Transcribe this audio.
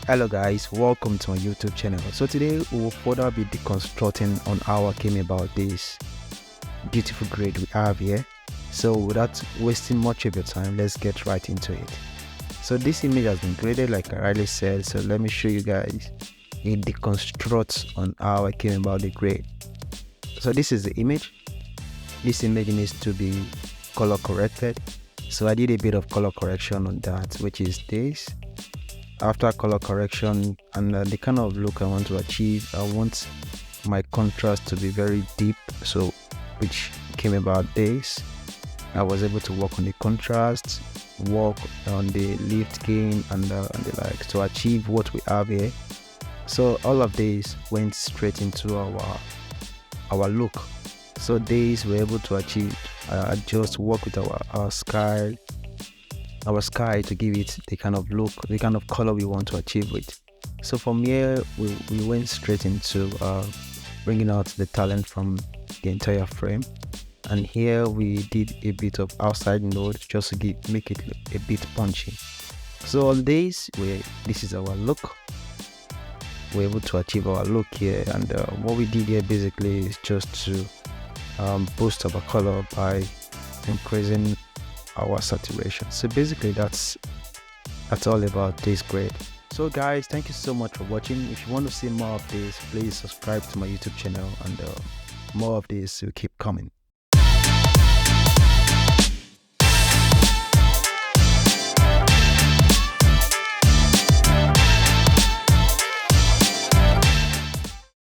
Hello guys, welcome to my YouTube channel. So today we will further be deconstructing on how I came about this beautiful grade we have here. So without wasting much of your time, let's get right into it. So this image has been graded like I already said, so let me show you guys a deconstruct on how I came about the grade. So this is the image. This image needs to be color corrected. So I did a bit of color correction on that, which is this. After color correction and the kind of look I want to achieve, I want my contrast to be very deep, so which came about this. I was able to work on the contrast, work on the lift gain and the like to achieve what we have here. So all of this went straight into our look. So these we're able to achieve just work with our sky to give it the kind of look, the kind of color we want to achieve with. So from here we went straight into bringing out the talent from the entire frame, and here we did a bit of outside node just to make it look a bit punchy. So on this this is our look. We're able to achieve our look here, and what we did here basically is just to boost our color by increasing our saturation. So basically that's all about this grade. So guys, thank you so much for watching. If you want to see more of this, please subscribe to my YouTube channel, and more of this will keep coming.